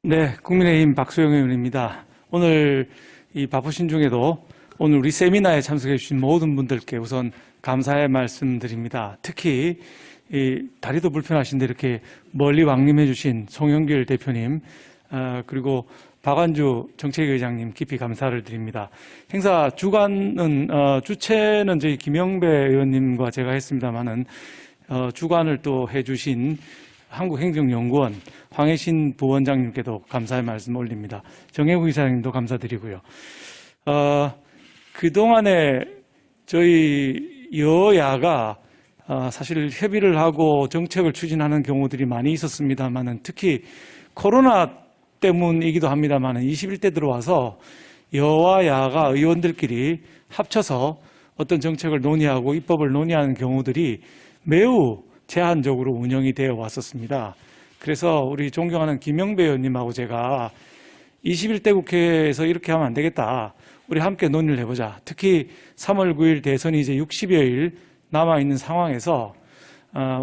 네, 국민의힘 박소영 의원입니다. 오늘 이 바쁘신 중에도 오늘 우리 세미나에 참석해 주신 모든 분들께 우선 감사의 말씀드립니다. 특히 이 다리도 불편하신데 이렇게 멀리 왕림해 주신 송영길 대표님, 그리고 박완주 정책위의장님 깊이 감사를 드립니다. 행사 주최는 저희 김영배 의원님과 제가 했습니다만은 주관을 또 해주신 한국행정연구원 황혜신 부원장님께도 감사의 말씀 올립니다. 정혜국 이사님도 감사드리고요. 그동안에 저희 여야가 사실 협의를 하고 정책을 추진하는 경우들이 많이 있었습니다만은 특히 코로나 때문이기도 합니다만은 21대 들어와서 여와 야가 의원들끼리 합쳐서 어떤 정책을 논의하고 입법을 논의하는 경우들이 매우 제한적으로 운영이 되어 왔었습니다. 그래서 우리 존경하는 김영배 의원님하고 제가 21대 국회에서 이렇게 하면 안 되겠다. 우리 함께 논의를 해보자. 특히 3월 9일 대선이 이제 60여일 남아있는 상황에서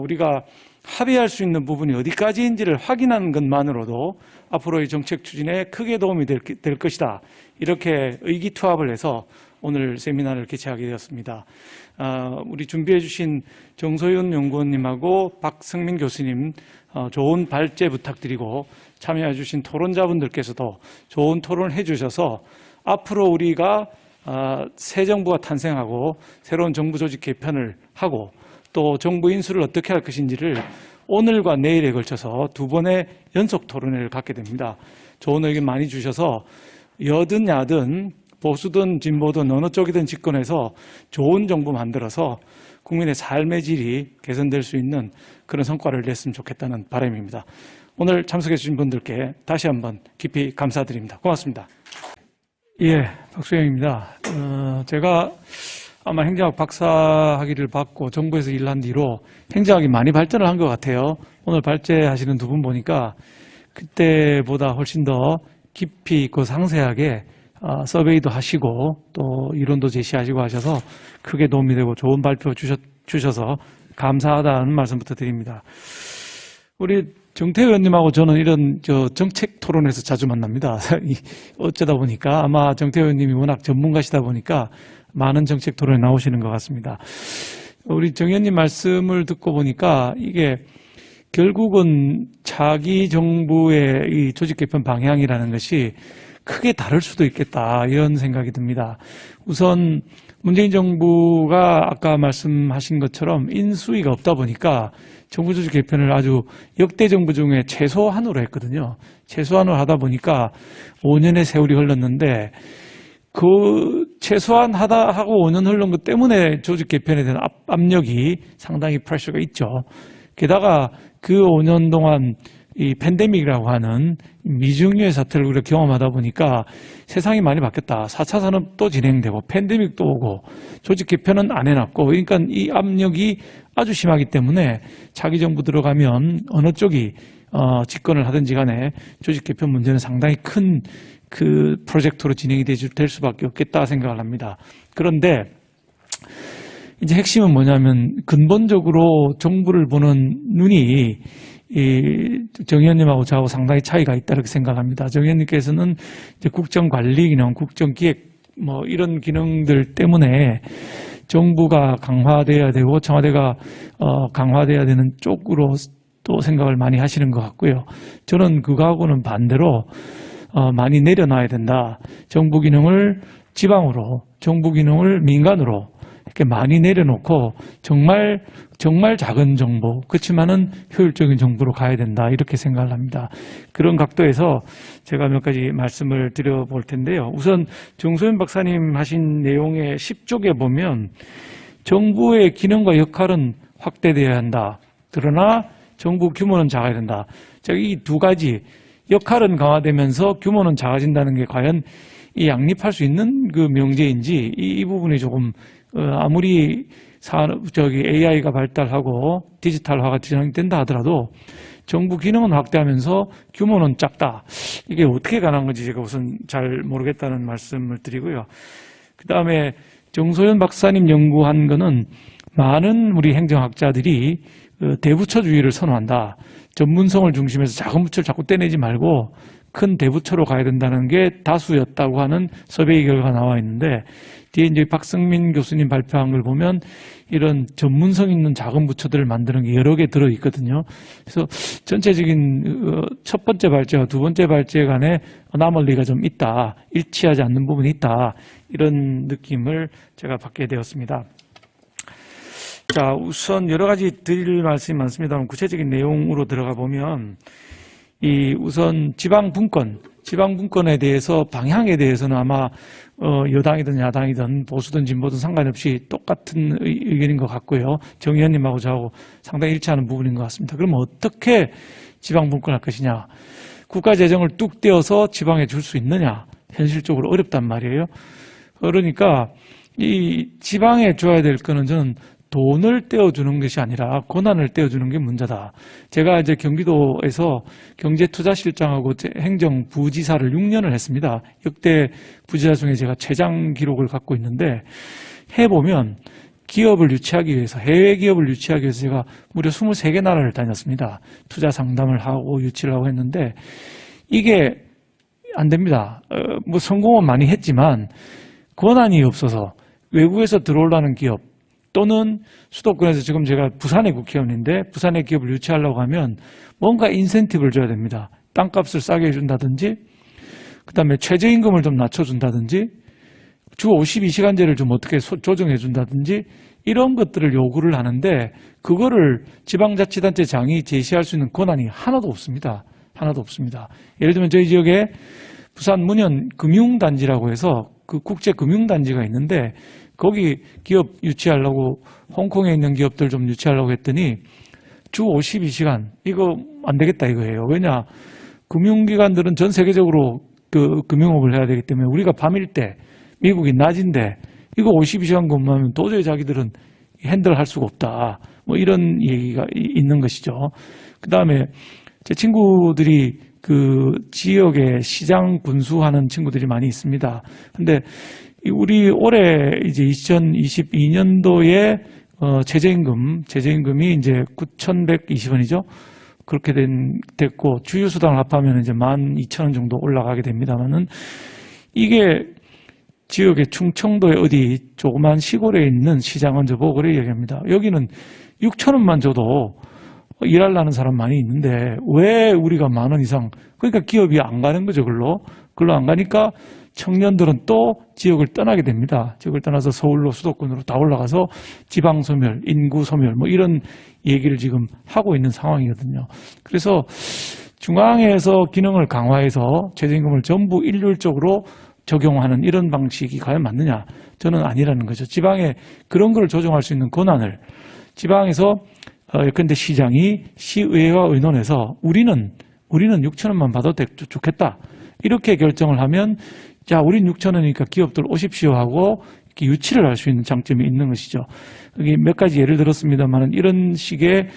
우리가 합의할 수 있는 부분이 어디까지인지를 확인하는 것만으로도 앞으로의 정책 추진에 크게 도움이 될 것이다. 이렇게 의기투합을 해서 오늘 세미나를 개최하게 되었습니다. 우리 준비해 주신 정소윤 연구원님하고 박승민 교수님 좋은 발제 부탁드리고 참여해 주신 토론자분들께서도 좋은 토론을 해 주셔서 앞으로 우리가 새 정부가 탄생하고 새로운 정부 조직 개편을 하고 또 정부 인수를 어떻게 할 것인지를 오늘과 내일에 걸쳐서 두 번의 연속 토론회를 갖게 됩니다. 좋은 의견 많이 주셔서 여든 야든 보수든 진보든 어느 쪽이든 집권해서 좋은 정부 만들어서 국민의 삶의 질이 개선될 수 있는 그런 성과를 냈으면 좋겠다는 바람입니다. 오늘 참석해 주신 분들께 다시 한번 깊이 감사드립니다. 고맙습니다. 예, 박수영입니다. 제가 아마 행정학 박사 학위를 받고 정부에서 일한 뒤로 행정학이 많이 발전을 한 것 같아요. 오늘 발제하시는 두 분 보니까 그때보다 훨씬 더 깊이 있고 상세하게 서베이도 하시고 또 이론도 제시하시고 하셔서 크게 도움이 되고 좋은 발표 주셔서 감사하다는 말씀부터 드립니다. 우리 정태 의원님하고 저는 이런 정책 토론에서 자주 만납니다. 어쩌다 보니까 아마 정태 의원님이 워낙 전문가시다 보니까 많은 정책 토론에 나오시는 것 같습니다. 우리 정 의원님 말씀을 듣고 보니까 이게 결국은 차기 정부의 이 조직 개편 방향이라는 것이 크게 다를 수도 있겠다 이런 생각이 듭니다. 우선 문재인 정부가 아까 말씀하신 것처럼 인수위가 없다 보니까 정부 조직 개편을 아주 역대 정부 중에 최소한으로 했거든요. 최소한으로 하다 보니까 5년의 세월이 흘렀는데 그 최소한 하다 하고 5년 흘른 것 때문에 조직 개편에 대한 압력이 상당히 프레셔가 있죠. 게다가 그 5년 동안 이 팬데믹이라고 하는 미중유의 사태를 우리가 경험하다 보니까 세상이 많이 바뀌었다. 4차 산업도 진행되고 팬데믹도 오고 조직 개편은 안 해놨고 그러니까 이 압력이 아주 심하기 때문에 차기 정부 들어가면 어느 쪽이 집권을 하든지 간에 조직 개편 문제는 상당히 큰 그 프로젝트로 진행이 될 수밖에 없겠다 생각을 합니다. 그런데 이제 핵심은 뭐냐면 근본적으로 정부를 보는 눈이 정 의원님하고 저하고 상당히 차이가 있다 이렇게 생각합니다. 정 의원님께서는 이제 국정관리 기능, 국정기획 뭐 이런 기능들 때문에 정부가 강화돼야 되고 청와대가 강화돼야 되는 쪽으로 또 생각을 많이 하시는 것 같고요. 저는 그거하고는 반대로 많이 내려놔야 된다. 정부 기능을 지방으로, 정부 기능을 민간으로 이렇게 많이 내려놓고 정말 작은 정부, 그렇지만은 효율적인 정부로 가야 된다 이렇게 생각을 합니다. 그런 각도에서 제가 몇 가지 말씀을 드려볼 텐데요. 우선 정소연 박사님 하신 내용의 10쪽에 보면 정부의 기능과 역할은 확대되어야 한다. 그러나 정부 규모는 작아야 된다. 제가 이 두 가지 역할은 강화되면서 규모는 작아진다는 게 과연 이 양립할 수 있는 그 명제인지 이 부분이 조금 아무리 AI가 발달하고 디지털화가 진행된다 하더라도 정부 기능은 확대하면서 규모는 작다. 이게 어떻게 가능한 건지 제가 우선 잘 모르겠다는 말씀을 드리고요. 그 다음에 정소연 박사님 연구한 거는 많은 우리 행정학자들이 대부처주의를 선호한다. 전문성을 중심해서 작은 부처를 자꾸 떼내지 말고 큰 대부처로 가야 된다는 게 다수였다고 하는 서베이 결과가 나와 있는데, 뒤에 이제 박승민 교수님 발표한 걸 보면 이런 전문성 있는 작은 부처들을 만드는 게 여러 개 들어있거든요. 그래서 전체적인 첫 번째 발제와 두 번째 발제 간에 나멀리가 좀 있다, 일치하지 않는 부분이 있다, 이런 느낌을 제가 받게 되었습니다. 자, 우선 여러 가지 드릴 말씀이 많습니다만 구체적인 내용으로 들어가 보면, 우선 지방분권에 대해서 방향에 대해서는 아마 여당이든 야당이든 보수든 진보든 상관없이 똑같은 의견인 것 같고요. 정 의원님하고 저하고 상당히 일치하는 부분인 것 같습니다. 그러면 어떻게 지방분권할 것이냐? 국가재정을 뚝 떼어서 지방에 줄 수 있느냐? 현실적으로 어렵단 말이에요. 그러니까 이 지방에 줘야 될 거는 저는 돈을 떼어주는 것이 아니라 권한을 떼어주는 게 문제다. 제가 이제 경기도에서 경제투자실장하고 행정부지사를 6년을 했습니다. 역대 부지사 중에 제가 최장 기록을 갖고 있는데, 해보면 기업을 유치하기 위해서, 해외 기업을 유치하기 위해서 제가 무려 23개 나라를 다녔습니다. 투자 상담을 하고 유치를 하고 했는데 이게 안 됩니다. 뭐 성공은 많이 했지만 권한이 없어서 외국에서 들어오려는 기업, 또는 수도권에서, 지금 제가 부산의 국회의원인데 부산의 기업을 유치하려고 하면 뭔가 인센티브를 줘야 됩니다. 땅값을 싸게 해준다든지, 그 다음에 최저임금을 좀 낮춰준다든지, 주 52시간제를 좀 어떻게 조정해 준다든지, 이런 것들을 요구를 하는데 그거를 지방자치단체장이 제시할 수 있는 권한이 하나도 없습니다. 하나도 없습니다. 예를 들면 저희 지역에 부산 문현 금융단지라고 해서 그 국제금융단지가 있는데, 거기 기업 유치하려고, 홍콩에 있는 기업들 좀 유치하려고 했더니 주 52시간, 이거 안 되겠다 이거예요. 왜냐, 금융기관들은 전 세계적으로 그 금융업을 해야 되기 때문에 우리가 밤일 때, 미국이 낮인데 이거 52시간 근무하면 도저히 자기들은 핸들할 수가 없다, 뭐 이런 얘기가 있는 것이죠. 그 다음에 제 친구들이 그 지역에 시장 군수하는 친구들이 많이 있습니다. 근데 우리 올해 이제 2022년도에 최저임금이 이제 9,120원이죠. 그렇게 됐고, 주유수당을 합하면 이제 12,000원 정도 올라가게 됩니다만은, 이게 지역의 충청도의 어디 조그만 시골에 있는 시장은 저보고 그래 얘기합니다. 여기는 6,000원만 줘도 일하려는 사람 많이 있는데 왜 우리가 10,000원 이상, 그러니까 기업이 안 가는 거죠. 글로 안 가니까 청년들은 또 지역을 떠나게 됩니다. 지역을 떠나서 서울로, 수도권으로 다 올라가서 지방소멸, 인구소멸, 뭐 이런 얘기를 지금 하고 있는 상황이거든요. 그래서 중앙에서 기능을 강화해서 최저임금을 전부 일률적으로 적용하는 이런 방식이 과연 맞느냐? 저는 아니라는 거죠. 지방에 그런 걸 조정할 수 있는 권한을 지방에서, 그런데 시장이 시의회와 의논해서 우리는 6,000원만 받아도 좋겠다, 이렇게 결정을 하면, 자, 우린 6,000원이니까 기업들 오십시오 하고 이렇게 유치를 할 수 있는 장점이 있는 것이죠. 여기 몇 가지 예를 들었습니다만, 이런 식의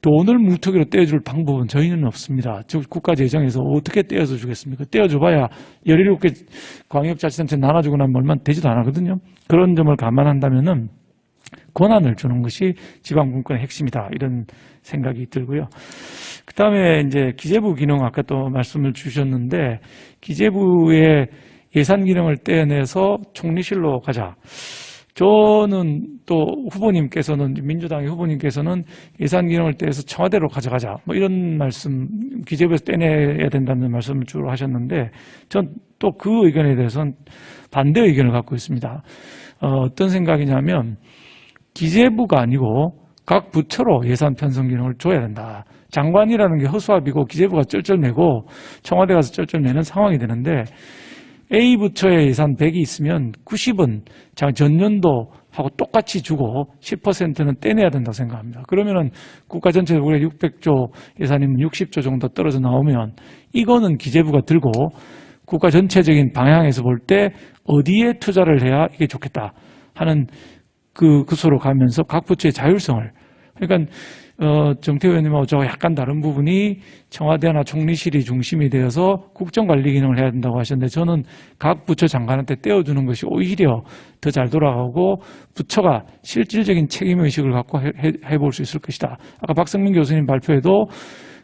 돈을 무턱으로 떼어줄 방법은 저희는 없습니다. 즉 국가재정에서 어떻게 떼어서 주겠습니까? 떼어줘봐야 17개 광역자치단체 나눠주고 나면 얼마 되지도 않거든요. 그런 점을 감안한다면은 권한을 주는 것이 지방분권의 핵심이다, 이런 생각이 들고요. 그 다음에 이제 기재부 기능, 아까 또 말씀을 주셨는데, 기재부의 예산 기능을 떼어내서 총리실로 가자. 저는 또 후보님께서는, 민주당의 후보님께서는 예산 기능을 떼서 청와대로 가져가자, 뭐 이런 말씀, 기재부에서 떼내야 된다는 말씀을 주로 하셨는데, 전 또 그 의견에 대해서는 반대 의견을 갖고 있습니다. 어떤 생각이냐면, 기재부가 아니고 각 부처로 예산 편성 기능을 줘야 된다. 장관이라는 게 허수아비고 기재부가 쩔쩔매고 청와대 가서 쩔쩔매는 상황이 되는데, A 부처에 예산 100이 있으면 90은 전년도하고 똑같이 주고 10%는 떼내야 된다고 생각합니다. 그러면은 국가 전체적으로 우리가 600조 예산이면 60조 정도 떨어져 나오면 이거는 기재부가 들고 국가 전체적인 방향에서 볼 때 어디에 투자를 해야 이게 좋겠다 하는 그 구소로 가면서 각 부처의 자율성을, 그러니까 정태호 의원님하고 저와 약간 다른 부분이 청와대나 총리실이 중심이 되어서 국정관리 기능을 해야 된다고 하셨는데, 저는 각 부처 장관한테 떼어주는 것이 오히려 더 잘 돌아가고 부처가 실질적인 책임의식을 갖고 해볼 수 있을 것이다. 아까 박성민 교수님 발표에도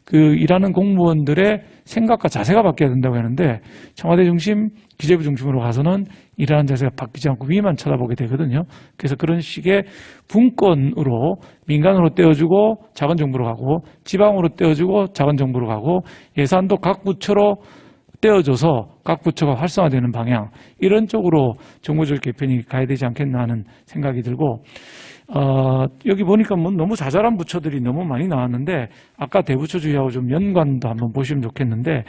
그 일하는 공무원들의 생각과 자세가 바뀌어야 된다고 하는데 청와대 중심, 기재부 중심으로 가서는 일하는 자세가 바뀌지 않고 위만 쳐다보게 되거든요. 그래서 그런 식의 분권으로 민간으로 떼어주고 작은 정부로 가고 지방으로 떼어주고 작은 정부로 가고 예산도 각 부처로 떼어줘서 각 부처가 활성화되는 방향 이런 쪽으로 정부조직 개편이 가야 되지 않겠나 하는 생각이 들고 여기 보니까 뭐 너무 자잘한 부처들이 너무 많이 나왔는데 아까 대부처주의하고 좀 연관도 한번 보시면 좋겠는데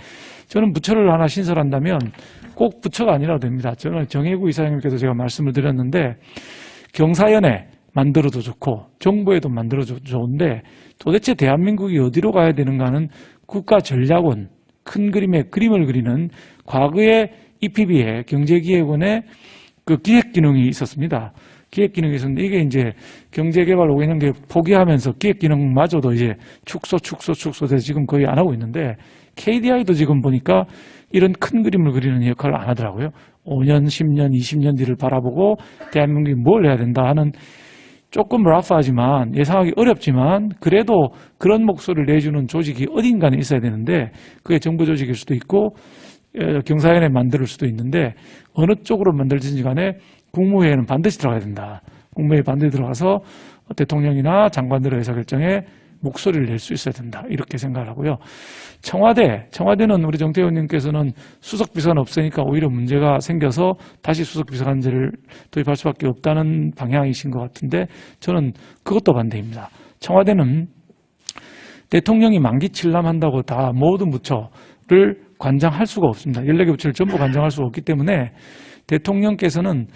저는 부처를 하나 신설한다면 꼭 부처가 아니라도 됩니다. 저는 정혜구 이사장님께서 제가 말씀을 드렸는데 경사연에 만들어도 좋고 정부에도 만들어도 좋은데 도대체 대한민국이 어디로 가야 되는가는 국가전략원 큰 그림의 그림을 그리는 과거의 EPB의 경제기획원의 그 기획 기능이 있었습니다. 기획 기능이 있었는데 이게 이제 경제개발 5개년계 포기하면서 기획 기능마저도 이제 축소돼서 지금 거의 안 하고 있는데 KDI도 지금 보니까 이런 큰 그림을 그리는 역할을 안 하더라고요. 5년, 10년, 20년 뒤를 바라보고 대한민국이 뭘 해야 된다 하는 조금 러프하지만 예상하기 어렵지만 그래도 그런 목소리를 내주는 조직이 어딘가는 있어야 되는데 그게 정부 조직일 수도 있고 경사연에 만들 수도 있는데 어느 쪽으로 만들든지 간에 국무회의는 반드시 들어가야 된다. 국무회의 반드시 들어가서 대통령이나 장관들의 의사결정에 목소리를 낼 수 있어야 된다. 이렇게 생각을 하고요. 청와대는 우리 정태희 의원님께서는 수석비서관 없으니까 오히려 문제가 생겨서 다시 수석비서관제를 도입할 수밖에 없다는 방향이신 것 같은데 저는 그것도 반대입니다. 청와대는 대통령이 만기 칠람한다고 다 모든 부처를 관장할 수가 없습니다. 14개 부처를 전부 관장할 수가 없기 때문에 대통령께서는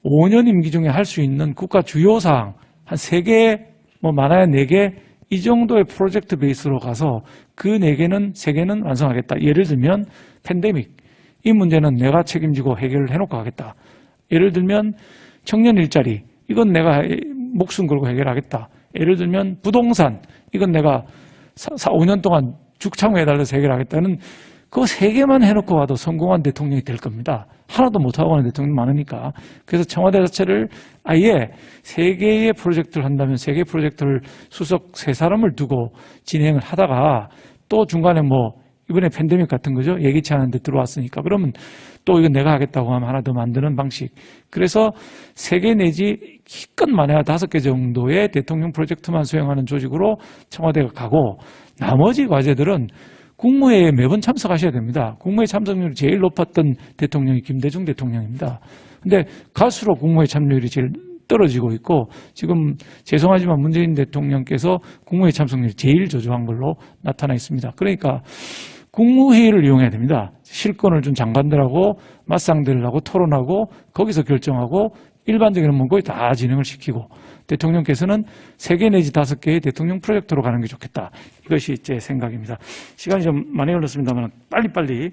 5년 임기 중에 할 수 있는 국가 주요 사항 한 3개, 뭐 많아야 4개 이 정도의 프로젝트 베이스로 가서 그 4개는 3개는 완성하겠다. 예를 들면 팬데믹 이 문제는 내가 책임지고 해결을 해놓고 하겠다. 예를 들면 청년 일자리 이건 내가 목숨 걸고 해결하겠다. 예를 들면 부동산 이건 내가 5년 동안 죽창해달라서 해결하겠다는 그 3개만 해놓고 와도 성공한 대통령이 될 겁니다. 하나도 못하고 가는 대통령이 많으니까. 그래서 청와대 자체를 아예 3개의 프로젝트를 한다면 3개 프로젝트를 수석 3사람을 두고 진행을 하다가 또 중간에 뭐 이번에 팬데믹 같은 거죠. 예기치 않은데 들어왔으니까. 그러면 또 이건 내가 하겠다고 하면 하나 더 만드는 방식. 그래서 3개 내지 기껏 많아야 5개 정도의 대통령 프로젝트만 수행하는 조직으로 청와대가 가고 나머지 과제들은 국무회의에 매번 참석하셔야 됩니다. 국무회의 참석률이 제일 높았던 대통령이 김대중 대통령입니다. 근데 갈수록 국무회의 참여율이 제일 떨어지고 있고 지금 죄송하지만 문재인 대통령께서 국무회의 참석률이 제일 저조한 걸로 나타나 있습니다. 그러니까 국무회의를 이용해야 됩니다. 실권을 준 장관들하고 맞상대를 토론하고 거기서 결정하고 일반적인 업무는 거의 다 진행을 시키고 대통령께서는 3개 내지 5개의 대통령 프로젝트로 가는 게 좋겠다. 이것이 제 생각입니다. 시간이 좀 많이 흘렀습니다만 빨리빨리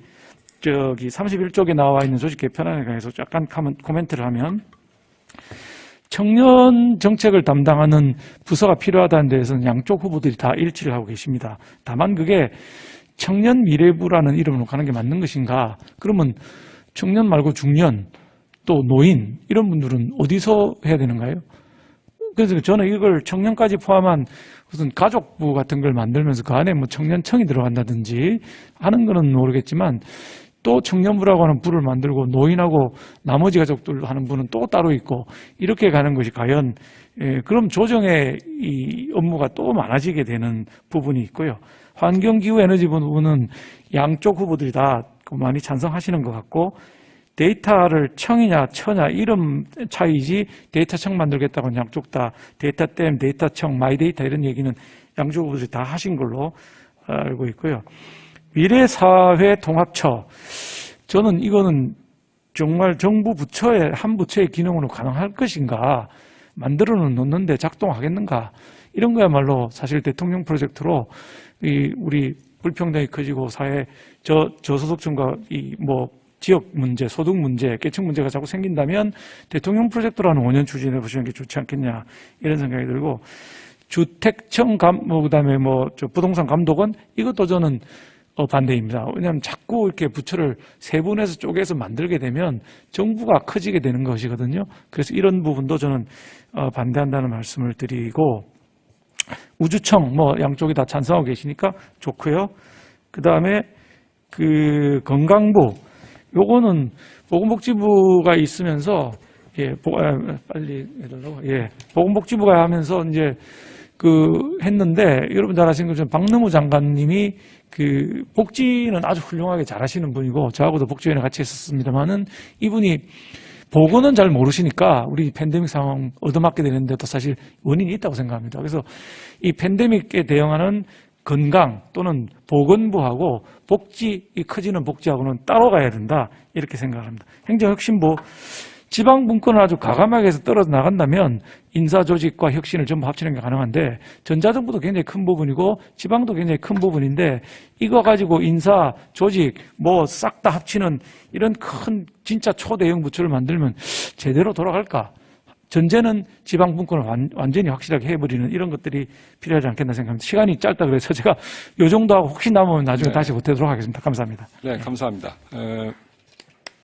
저기 31쪽에 나와 있는 조직 개편안에 관해서 약간 코멘트를 하면 청년 정책을 담당하는 부서가 필요하다는 데에서는 양쪽 후보들이 다 일치를 하고 계십니다. 다만 그게 청년 미래부라는 이름으로 가는 게 맞는 것인가? 그러면 청년 말고 중년 또 노인 이런 분들은 어디서 해야 되는가요? 그래서 저는 이걸 청년까지 포함한 무슨 가족부 같은 걸 만들면서 그 안에 뭐 청년청이 들어간다든지 하는 거는 모르겠지만 또 청년부라고 하는 부를 만들고 노인하고 나머지 가족들 하는 부는 또 따로 있고 이렇게 가는 것이 과연 그럼 조정의 이 업무가 또 많아지게 되는 부분이 있고요. 환경기후에너지 부분은 양쪽 후보들이 다 많이 찬성하시는 것 같고 데이터를 청이냐 처냐 이름 차이지 데이터청 만들겠다고 양쪽 다 데이터댐, 데이터청, 마이데이터 이런 얘기는 양쪽 후보들이 다 하신 걸로 알고 있고요. 미래사회통합처 저는 이거는 정말 정부 부처의 한 부처의 기능으로 가능할 것인가 만들어는 놓는데 작동하겠는가 이런 거야말로 사실 대통령 프로젝트로 우리 불평등이 커지고 사회 저소득층과 지역 문제, 소득 문제, 계층 문제가 자꾸 생긴다면 대통령 프로젝트라는 5년 추진해 보시는 게 좋지 않겠냐 이런 생각이 들고 주택청 그다음에 부동산 감독원 이것도 저는 반대입니다. 왜냐하면 자꾸 이렇게 부처를 세분해서 쪼개서 만들게 되면 정부가 커지게 되는 것이거든요. 그래서 이런 부분도 저는 반대한다는 말씀을 드리고 우주청 뭐 양쪽이 다 찬성하고 계시니까 좋고요. 그 다음에 그 건강부 요거는 보건복지부가 있으면서 빨리 해달라고 보건복지부가 하면서 이제 했는데 여러분 잘 아시는 것처럼 박능우 장관님이 그 복지는 아주 훌륭하게 잘하시는 분이고 저하고도 복지위원회 같이 했었습니다만은 이분이 보건은 잘 모르시니까 우리 팬데믹 상황 얻어맞게 되는데도 사실 원인이 있다고 생각합니다. 그래서 이 팬데믹에 대응하는 건강 또는 보건부하고 이 커지는 복지하고는 따로 가야 된다 이렇게 생각합니다. 행정혁신부 지방분권을 아주 가감하게 해서 떨어져 나간다면 인사조직과 혁신을 전부 합치는 게 가능한데 전자정부도 굉장히 큰 부분이고 지방도 굉장히 큰 부분인데 이거 가지고 인사, 조직 뭐 싹 다 합치는 이런 큰 진짜 초대형 부처를 만들면 제대로 돌아갈까? 전제는 지방분권을 완전히 확실하게 해버리는 이런 것들이 필요하지 않겠나 생각합니다. 시간이 짧다 그래서 제가 요 정도 하고 혹시 남으면 나중에 다시 보태도록 하겠습니다. 감사합니다. 네, 감사합니다.